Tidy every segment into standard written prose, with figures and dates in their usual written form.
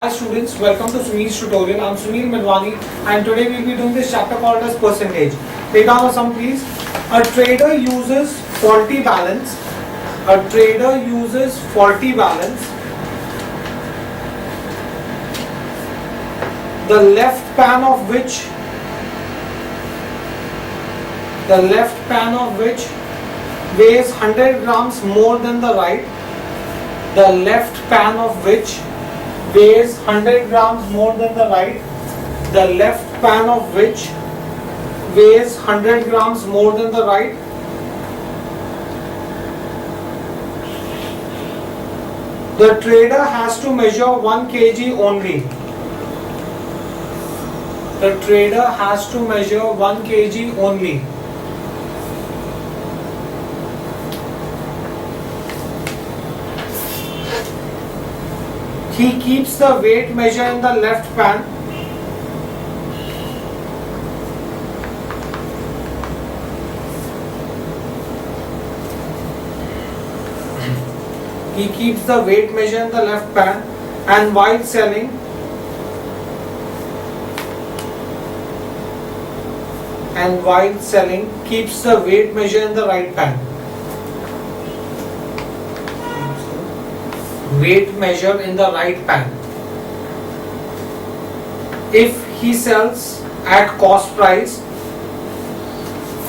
Hi students, welcome to Sunil's tutorial. I'm Sunil Midwani and today we'll be doing this chapter called as percentage. Take down the sum please. A trader uses faulty balance. A trader uses faulty balance. The left pan of which weighs 100 grams more than the right. The left pan of which weighs 100 grams more than the right. The left pan of which weighs 100 grams more than the right. The trader has to measure 1 kg only. The trader has to measure 1 kg only. He keeps the weight measure in the left pan. He keeps the weight measure in the left pan and while selling keeps the weight measure in the right pan. Weight measure in the right pan. If he sells at cost price,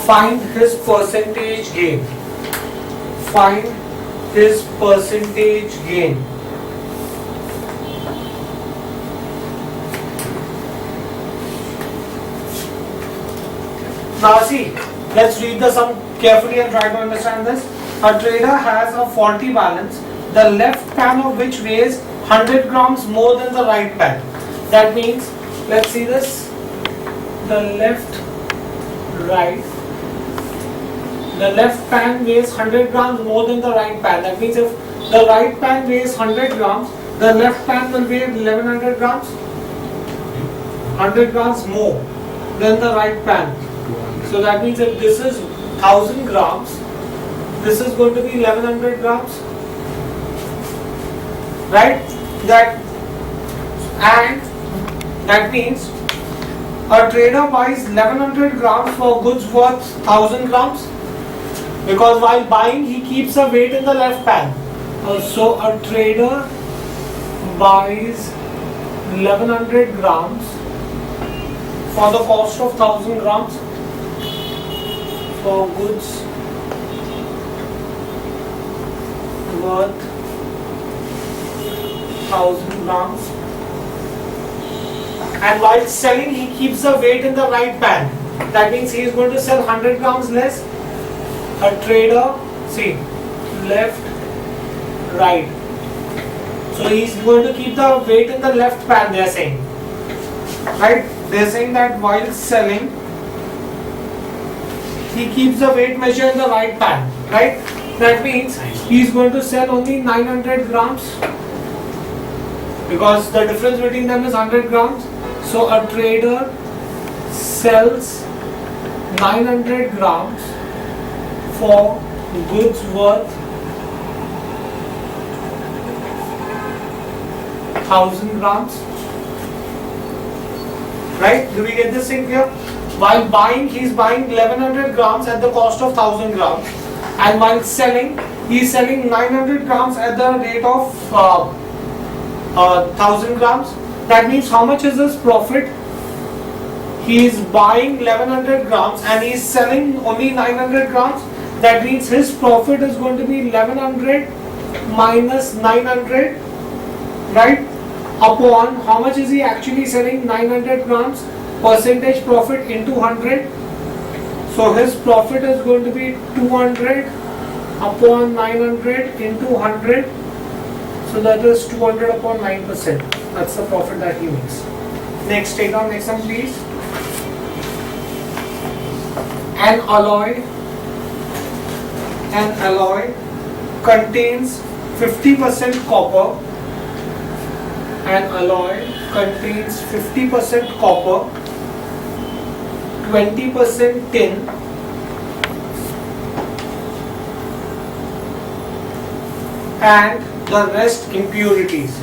find his percentage gain. Find his percentage gain. Now see, let's read the sum carefully and try to understand this. A trader has a faulty balance, the left pan of which weighs 100 grams more than the right pan. That means, let's see this, the left pan weighs 100 grams more than the right pan. That means if the right pan weighs 100 grams, the left pan will weigh 1100 grams, 100 grams more than the right pan. So that means if this is 1000 grams, this is going to be 1100 grams. Right? That means a trader buys 1100 grams for goods worth 1000 grams because while buying he keeps a weight in the left pan. So a trader buys 1100 grams for the cost of 1000 grams for goods worth 1000 grams, and while selling he keeps the weight in the right pan. That means he is going to sell 100 grams less. A trader, see, left, right. So he is going to keep the weight in the left pan, they are saying. Right? They are saying that while selling he keeps the weight measure in the right pan. Right? That means he is going to sell only 900 grams. Because the difference between them is 100 grams. So a trader sells 900 grams for goods worth 1000 grams. Right? Do we get this thing here? While buying, he is buying 1100 grams at the cost of 1000 grams. And while selling, he is selling 900 grams at the rate of 1000 grams. That means how much is his profit? He is buying 1100 grams and he is selling only 900 grams. That means his profit is going to be 1100 minus 900, right? Upon how much is he actually selling? 900 grams. Percentage profit into 100. So his profit is going to be 200 upon 900 into 100. So that is 200 upon 9%. That's the profit that he makes. Next, take down next one please. An alloy contains 50% copper. An alloy contains 50% copper, 20% tin, and the rest impurities.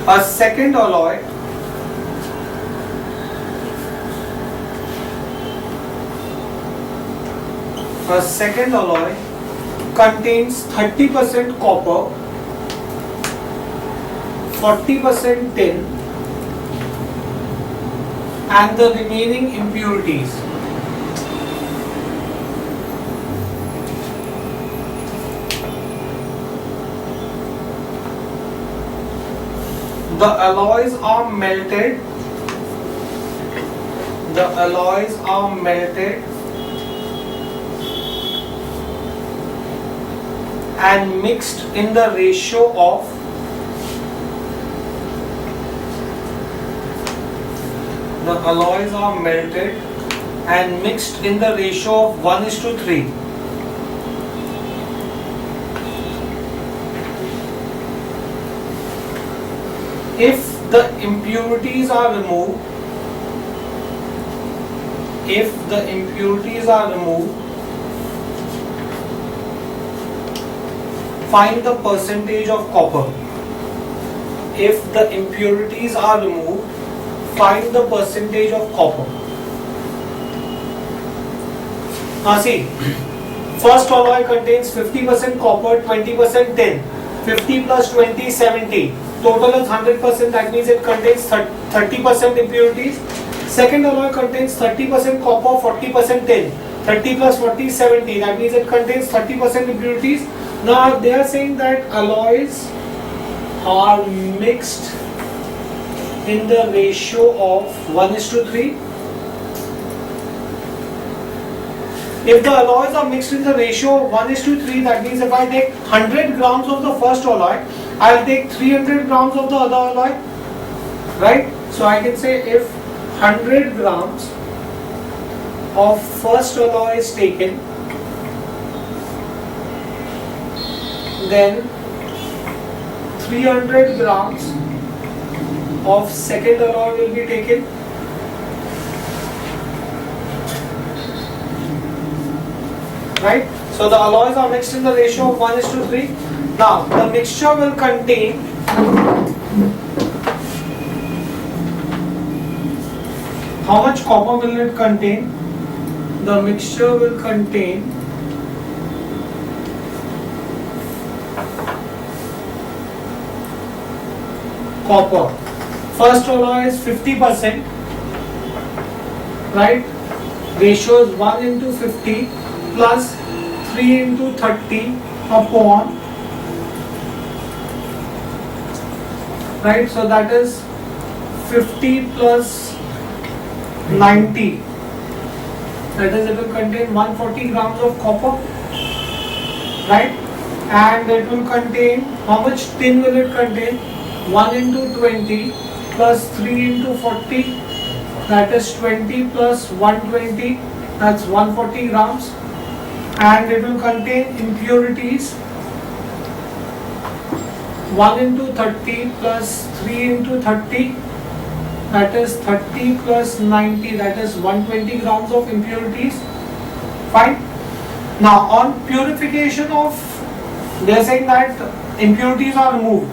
A second alloy contains 30% copper, 40% tin, and the remaining impurities. The alloys are melted. And mixed in the ratio of 1:3. If the impurities are removed, find the percentage of copper. If the impurities are removed, find the percentage of copper. Now see, first alloy contains 50% copper, 20% tin. 50 plus 20, 70. Total is 100%, that means it contains 30% impurities. Second alloy contains 30% copper, 40% tin. 30 plus 40, 70. That means it contains 30% impurities. Now they are saying that alloys are mixed in the ratio of 1:3. If the alloys are mixed in the ratio of 1:3, that means if I take 100 grams of the first alloy, I'll take 300 grams of the other alloy, right? So I can say if 100 grams of first alloy is taken, then 300 grams of second alloy will be taken. Right? So the alloys are mixed in the ratio of 1:3. Now the mixture will contain how much copper will it contain? The mixture will contain copper. First alloy is 50%, right? Ratio is 1:50 plus 3:30 upon, right? So that is 50 plus 90. That is, it will contain 140 grams of copper, right? And it will contain, how much tin will it contain? 1:20 plus 3:40, that is 20 plus 120, that's 140 grams. And it will contain impurities 1:30 plus 3:30, that is 30 plus 90, that is 120 grams of impurities. Fine. Now on purification of, they are saying that impurities are removed.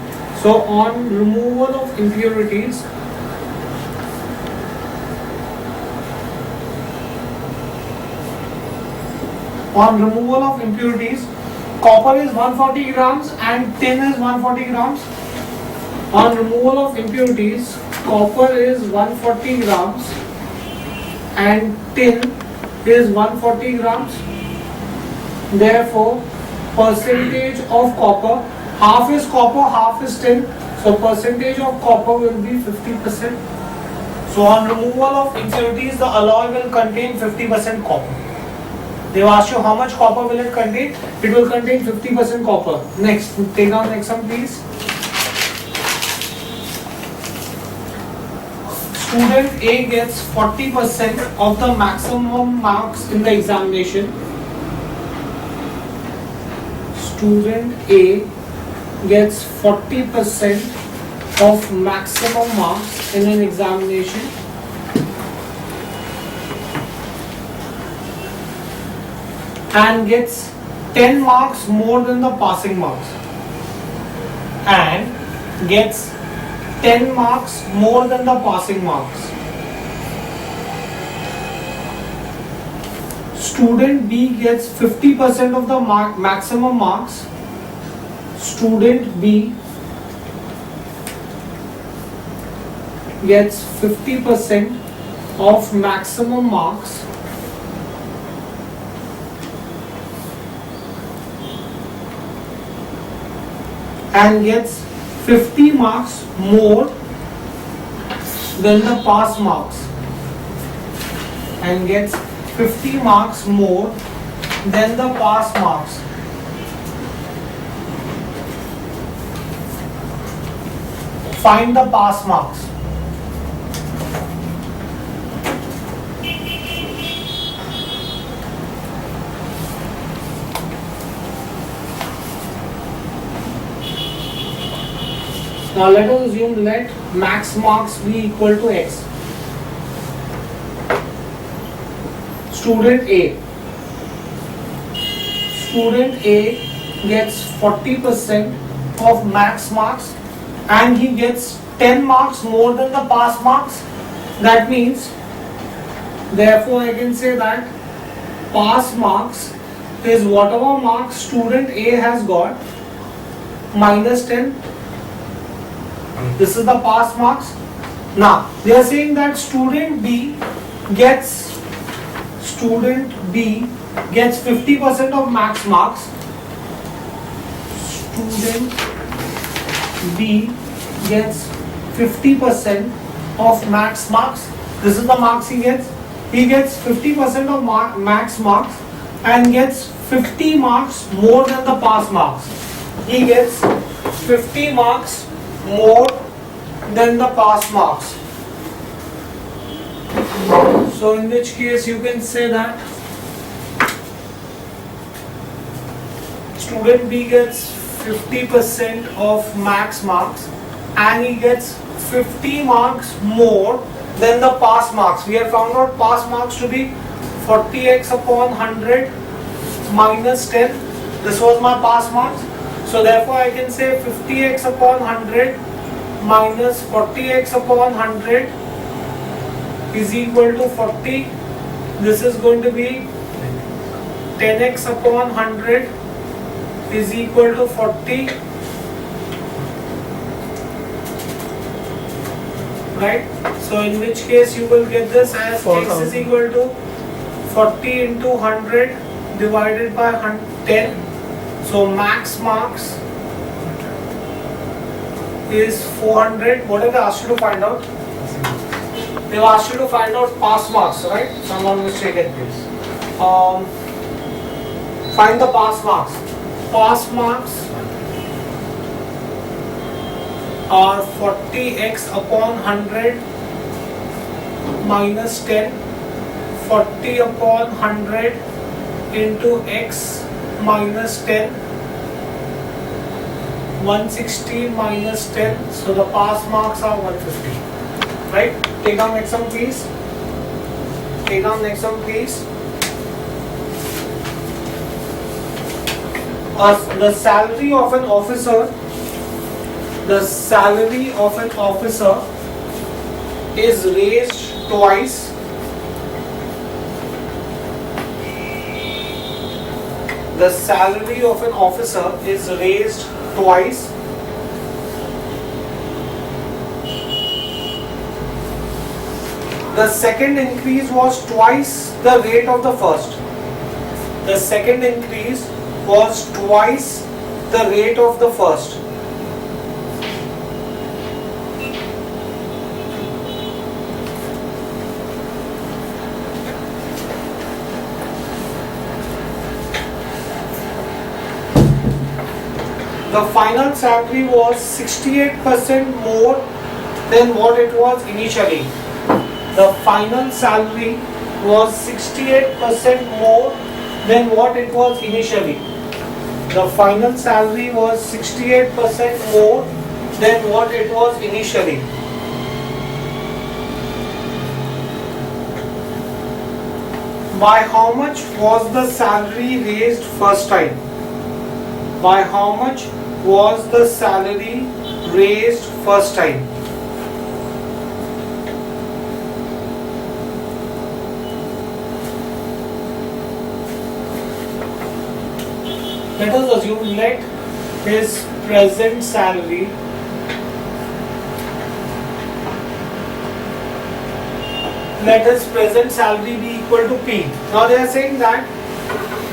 So on removal of impurities, copper is 140 grams and tin is 140 grams. On removal of impurities, copper is 140 grams and tin is 140 grams. Therefore, percentage of copper, half is copper, half is tin. So percentage of copper will be 50%. So on removal of impurities, the alloy will contain 50% copper. They will ask you how much copper will it contain? It will contain 50% copper. Next, take down next one please. Student A gets 40% of the maximum marks in the examination. Student A gets 40% of maximum marks in an examination. And gets 10 marks more than the passing marks, and gets 10 marks more than the passing marks. Student B gets 50% of the maximum marks. Student B gets 50% of maximum marks and gets 50 marks more than the pass marks and gets 50 marks more than the pass marks. Find the pass marks. Now let us assume let max marks be equal to x. Student A. Student A gets 40% of max marks and he gets 10 marks more than the pass marks. That means, therefore I can say that pass marks is whatever marks student A has got minus 10. This is the pass marks. Now they are saying that student B gets 50% of max marks. Student B gets 50% of max marks. This is the marks he gets. He gets 50% of max marks and gets 50 marks more than the pass marks. He gets 50 marks more than the pass marks. So in which case you can say that student B gets 50% of max marks and he gets 50 marks more than the pass marks. We have found out pass marks to be 40x upon 100 minus 10. This was my pass marks. So therefore I can say 50x upon 100 minus 40x upon 100 is equal to 40. This is going to be 10x upon 100 is equal to 40. Right? So in which case you will get this as x is equal to 40 into 100 divided by 10. So max marks is 400. What have they asked you to find out? They've asked you to find out pass marks, right? So I'm not mistaken, please. Find the pass marks. Pass marks are 40x upon 100 minus 10. 40 upon 100 into x minus 10. 160 minus 10. So the pass marks are 150. Right? Take down next one, please. Take down next one, please. The salary of an officer. The salary of an officer is raised twice. The salary of an officer is raised twice. The second increase was twice the rate of the first. The second increase was twice the rate of the first. The final salary was 68% more than what it was initially. The final salary was 68% more than what it was initially. The final salary was 68% more than what it was initially. By how much was the salary raised first time? By how much was the salary raised first time? Let us assume let his present salary be equal to P. Now they are saying that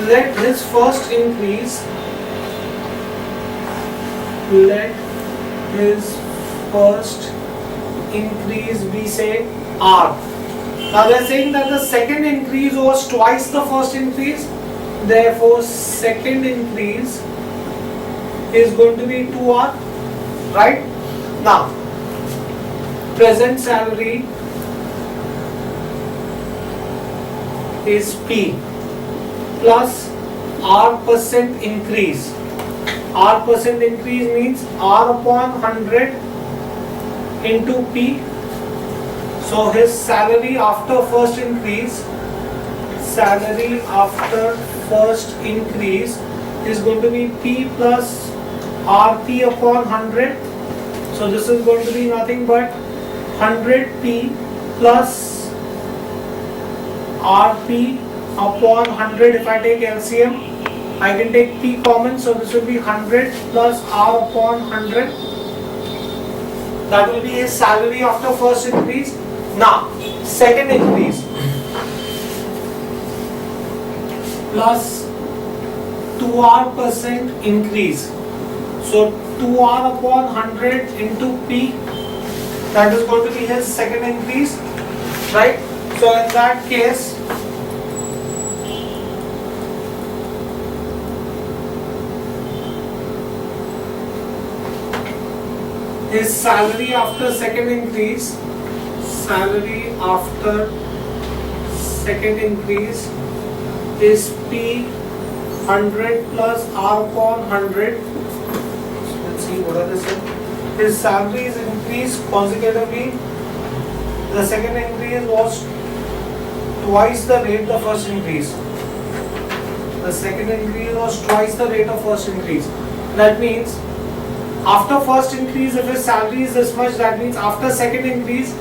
let his first increase be say R. Now they are saying that the second increase was twice the first increase, therefore second increase is going to be 2R, right? Now present salary is P plus R percent increase. R percent increase means R upon 100 into P. So his salary after first increase is going to be P plus RP upon 100. So this is going to be nothing but 100P plus RP upon 100. If I take LCM, I can take P common, so this will be 100 plus R upon 100. That will be his salary after first increase. Now, second increase plus 2R percent increase. So 2R upon 100 into P, that is going to be his second increase, right? So in that case, his salary after second increase is P 100 plus R upon 100. So let's see what are this. His salary is increased consecutively. The second increase was twice the rate of first increase. That means after first increase, if his salary is this much, that means after second increase,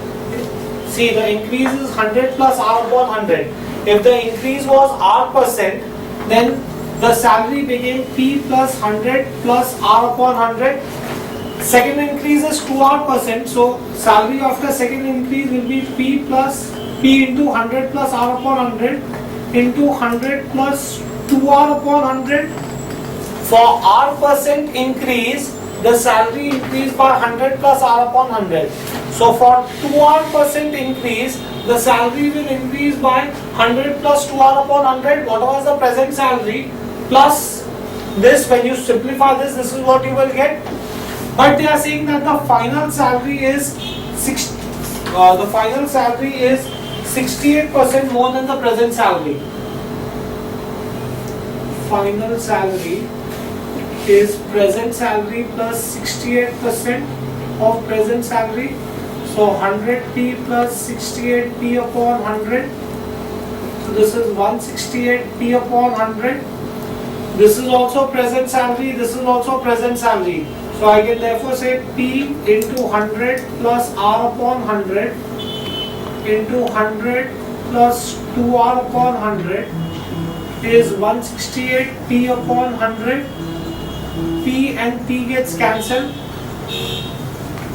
see the increase is 100 plus R upon 100. If the increase was R percent, then the salary became P plus 100 plus R upon 100. Second increase is 2R percent, so salary after second increase will be P into 100 plus R upon 100 into 100 plus 2R upon 100. For R percent increase, the salary increased by 100 plus R upon 100. So for 2R percent increase, the salary will increase by 100 plus 2R upon 100. What was the present salary plus this? When you simplify this, this is what you will get. But they are saying that the final salary is 68% more than the present salary. Final salary is present salary plus 68% of present salary. So 100P plus 68P upon 100. So this is 168P upon 100. This is also present salary. This is also present salary. So I can therefore say P into 100 plus R upon 100 into 100 plus 2R upon 100 is 168P upon 100. P and P gets cancelled.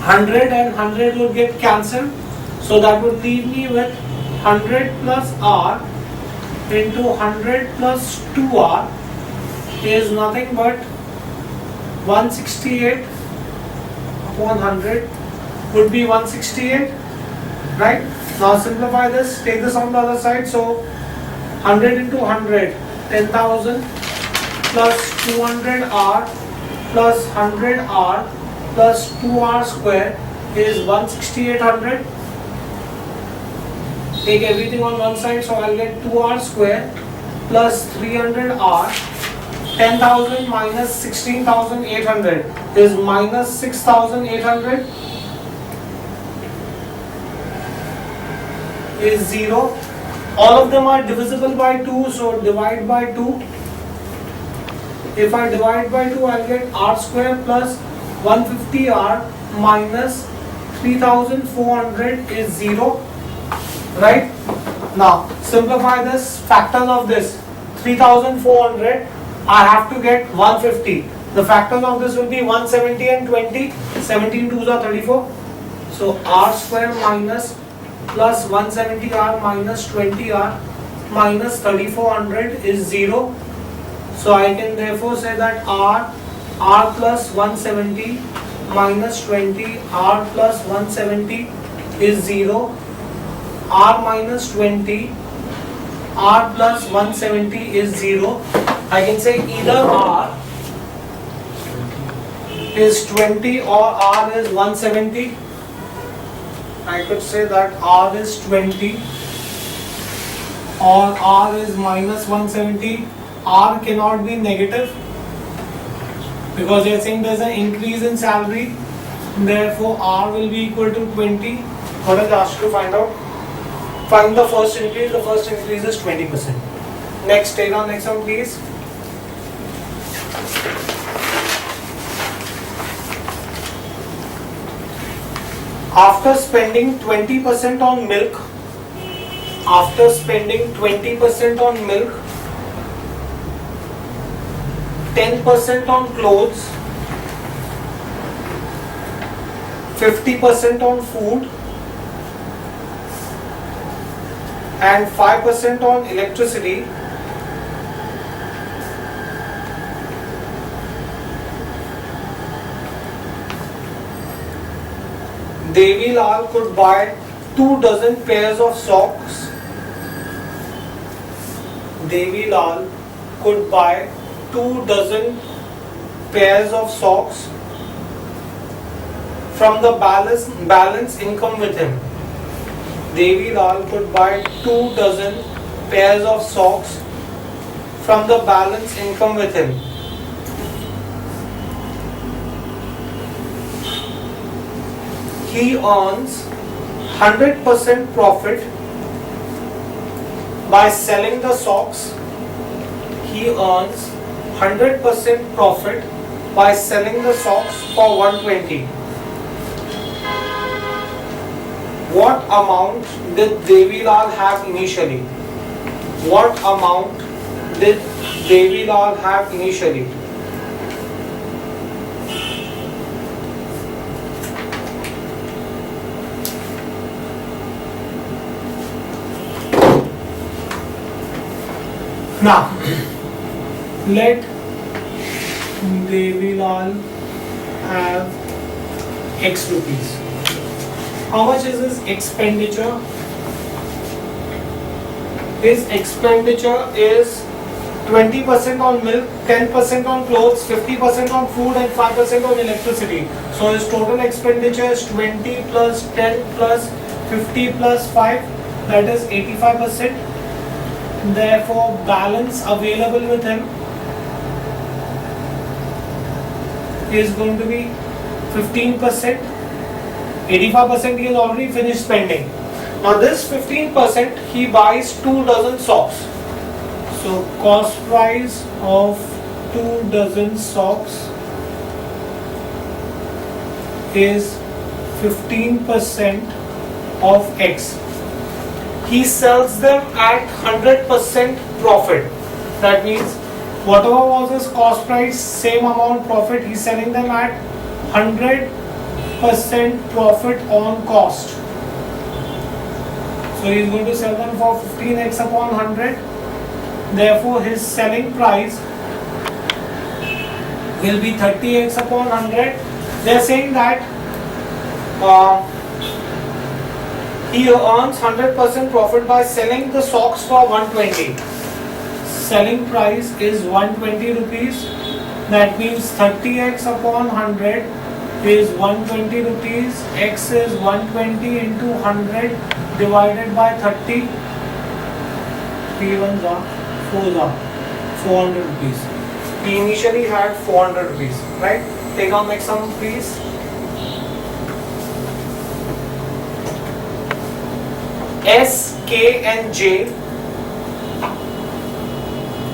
100 and 100 will get cancelled. So that would leave me with 100 plus R into 100 plus 2R is nothing but 168 upon 100 would be 168, right? Now simplify this, take this on the other side. So 100 into 100, 10,000 plus 200R plus 100R plus 2R square is 16800. Take everything on one side, so I'll get 2R square plus 300R. 10,000 minus 16,800 is minus 6,800 is 0. All of them are divisible by 2, so divide by 2. If I divide by 2, I'll get R square plus 150R minus 3,400 is 0. Right? Now simplify this, factors of this. 3,400 I have to get 150. The factors of this will be 170 and 20. 17 2s are 34. So r square minus plus 170r minus 20r minus 3400 is 0. So I can therefore say that r plus 170 minus 20 r plus 170 is 0. R minus 20 r plus 170 is 0. I can say either r is 20 or r is 170. I could say that r is 20 or r is minus 170. R cannot be negative because they are saying there is an increase in salary. Therefore, r will be equal to 20. What is asked to find out? Find the first increase. The first increase is 20%. Next, take on next one, please. After spending 20% on milk, 10% on clothes, 50% on food, and 5% on electricity, Devi Lal could buy 2 dozen pairs of socks. Devi Lal could buy 2 dozen pairs of socks from the balance income with him. Devi Lal could buy 2 dozen pairs of socks from the balance income with him. He earns 100% profit by selling the socks. He earns 100% profit by selling the socks for 120. What amount did Devi Lal have initially? What amount did Devi Lal have initially? Now, let Devi Lal have X rupees. How much is his expenditure? His expenditure is 20% on milk, 10% on clothes, 50% on food and 5% on electricity. So his total expenditure is 20 plus 10 plus 50 plus 5, that is 85%. Therefore, balance available with him is going to be 15%. 85% he has already finished spending. Now this 15% he buys 2 dozen socks. So cost price of 2 dozen socks is 15% of X. He sells them at 100% profit. That means whatever was his cost price, same amount profit, he's selling them at 100% profit on cost. So he's going to sell them for 15x upon 100. Therefore his selling price will be 30x upon 100. They are saying that he earns 100% profit by selling the socks for 120. Selling price is 120 rupees. That means 30x upon 100 is 120 rupees. X is 120 into 100 divided by 30. 3 ones are 4s are 400 rupees. He initially had 400 rupees, right? Take on next sum, please. S, K and J.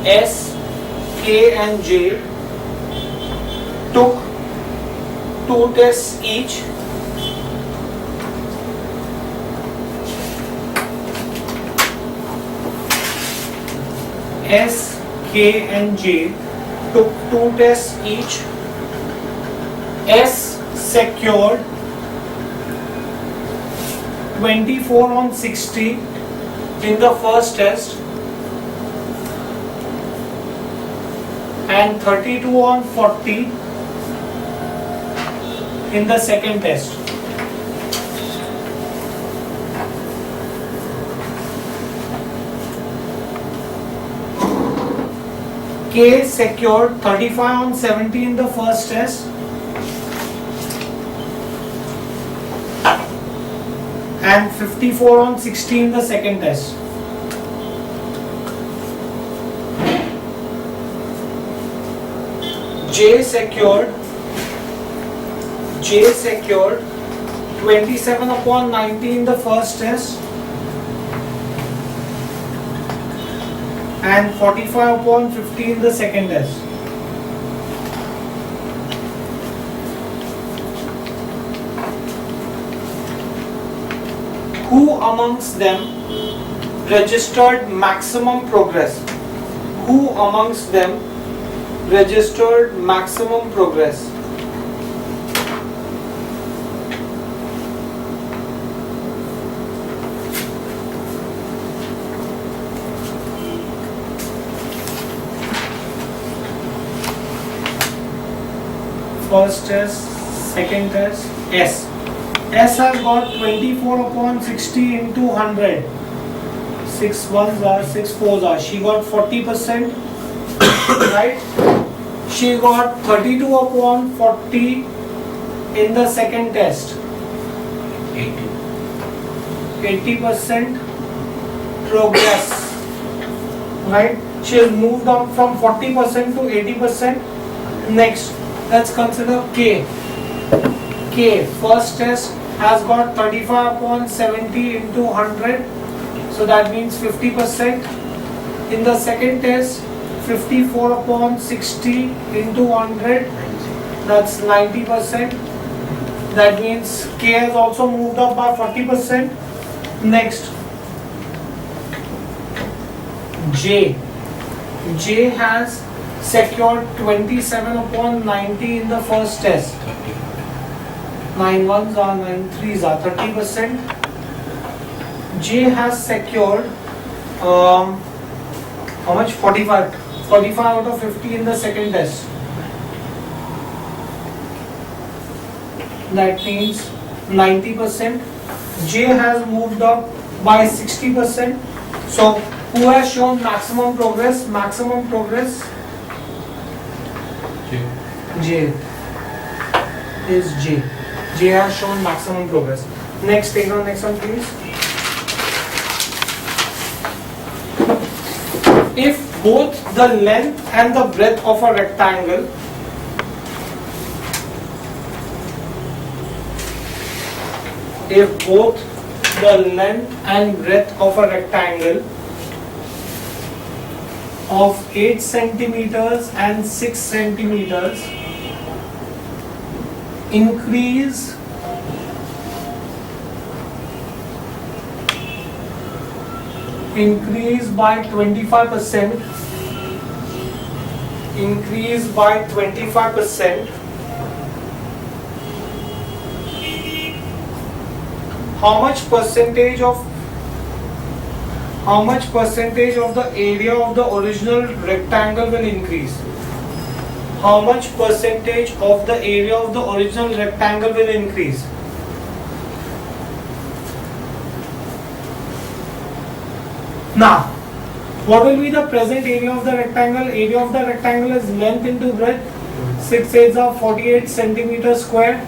S, K and J took 2 tests each. S, K and J took 2 tests each. S secured 24 on 60 in the first test and 32 on 40 in the second test. K secured 35 on 70 in the first test and 54 on 60 in the second test. J secured 27 upon 90 in the first test and 45 upon 50 in the second test. Who amongst them registered maximum progress? Who amongst them registered maximum progress? First test, second test, S. S has got 24 upon 60 into 100. 6 ones are, 6 fours are. She got 40%, right? She got 32 upon 40 in the second test. 80% progress, right? She has moved up from 40% to 80%. Next, let's consider K. K, first test has got 35 upon 70 into 100, so that means 50%. In the second test, 54 upon 60 into 100, that's 90%. That means K has also moved up by 40%. Next, J. J has secured 27 upon 90 in the first test. 9 ones are, 9 threes are, 30%. J has secured how much? 45 out of 50 in the second test. That means 90%. J has moved up by 60%. So who has shown maximum progress? Maximum progress J is J. J has shown maximum progress. Next, take on next one please. If both the length and the breadth of a rectangle of 8 centimeters and 6 centimeters increase by 25%, how much percentage of the area of the original rectangle will increase? How much percentage of the area of the original rectangle will increase? Now, what will be the present area of the rectangle? Area of the rectangle is length into breadth. 6 8s are 48 centimeters square.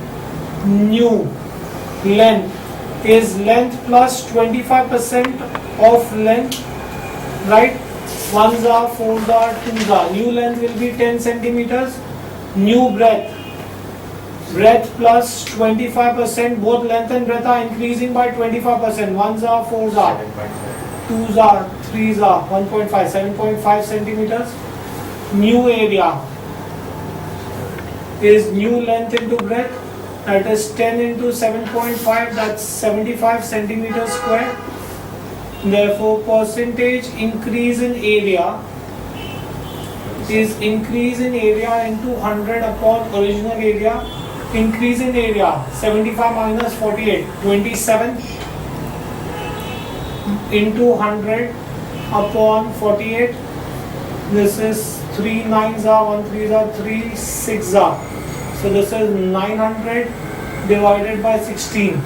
New length is length plus 25% of length, right? 1s are, 4s are, 2s are. New length will be 10 centimeters. New breadth plus 25%. Both length and breadth are increasing by 25%. 1s are, 4s are, 2s are, 3s are, 1.5, 7.5 centimeters. New area is new length into breadth. That is 10 into 7.5, that's 75 centimeters square. Therefore, percentage increase in area is increase in area into 100 upon original area. Increase in area 75 minus 48, 27 into 100 upon 48. This is 3 9s are 1 3s are 3 6s are. So this is 900 divided by 16.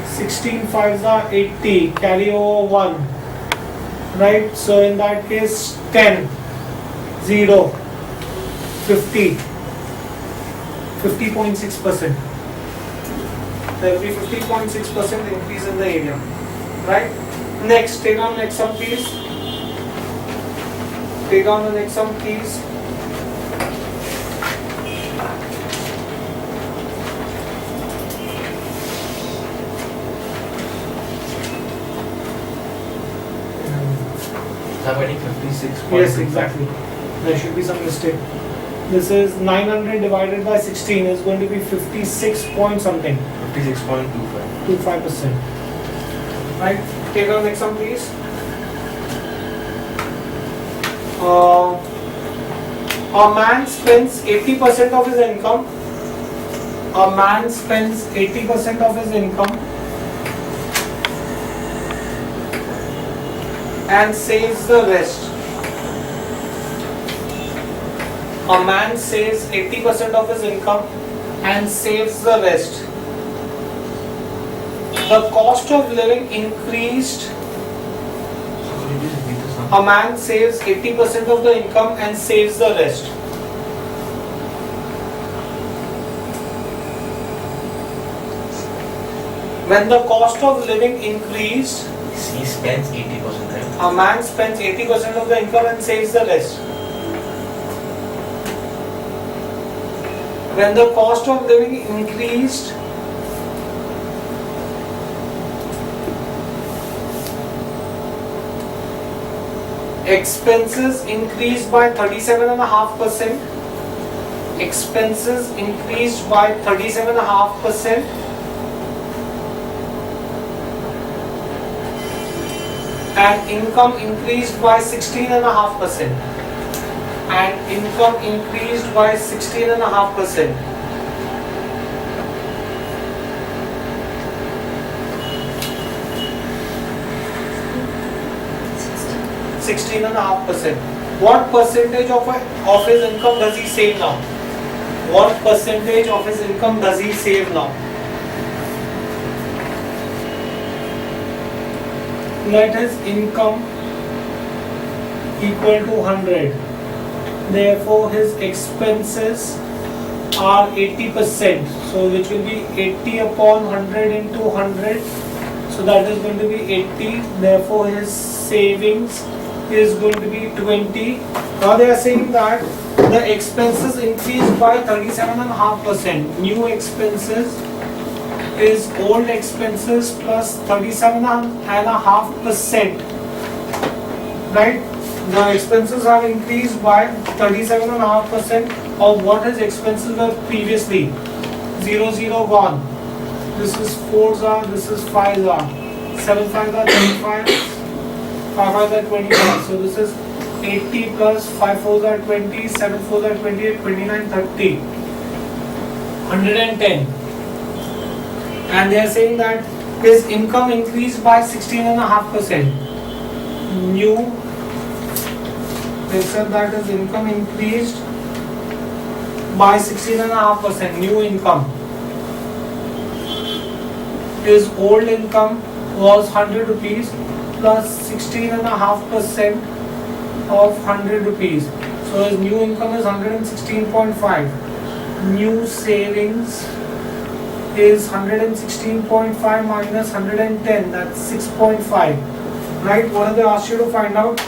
16 5s are 80. Carry over 1. Right? So in that case 10 0 50 50.6%. So every 50.6% increase in the area. Right? Next, take on next sum please. Take on the next sum please. Somebody 56. Yes, exactly. There should be some mistake. This is 900 divided by 16 is going to be 56 point something. 56.25. 25%. Right? Take our next one please. A man spends 80% of his income. A man spends 80% of his income and saves the rest. A man saves 80% of his income and saves the rest. The cost of living increased. A man saves 80% of the income and saves the rest. When the cost of living increased, He spends 80%, right? a man spends 80% of the income and saves the rest. When the cost of living increased, expenses increased by 37.5%. Expenses increased by 37.5%. And income increased by 16.5%. And income increased by 16.5%. What percentage of his income does he save now? What percentage of his income does he save now? Let his income equal to 100. Therefore, his expenses are 80%. So, which will be 80 upon 100 into 100. So, that is going to be 80. Therefore, his savings is going to be 20. Now, they are saying that the expenses increased by 37.5%. New expenses is old expenses plus 37.5%. Right? The expenses have increased by 37.5% of what his expenses were previously. 0 0 1. This is 4s are, this is 5s are. 7 5s are 25. 5 5s are 25. So this is 80 plus 5 4s are 20, 7 4s are 28, 29, 30. 110. And they are saying that his income increased by 16.5%. New, they said that his income increased by 16.5%. New income. His old income was 100 rupees plus 16.5% of 100 rupees. So his new income is 116.5. New savings is 116.5 minus 110, that's 6.5. Right? What have they asked you to find out?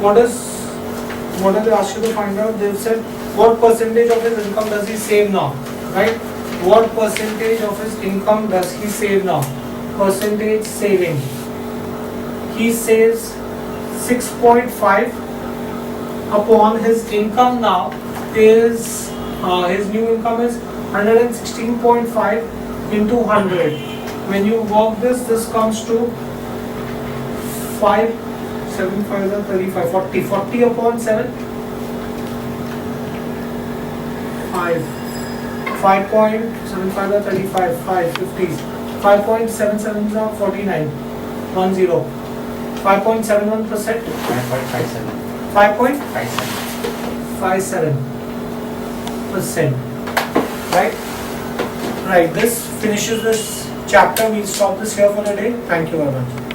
What have they asked you to find out? They've said what percentage of his income does he save now? Right? What percentage of his income does he save now? Percentage saving. He saves 6.5 upon his income now is his new income is 116.5 into 100. When you work this comes to 5, 7 5 is 35, 40 upon 7. 5. 5.75 are 35. 5 50s. 5.77 are 49. 10. 5.71%. 5.57. 5.57%. 57. Right? Right. This finishes this chapter. We'll stop this here for the day. Thank you very much.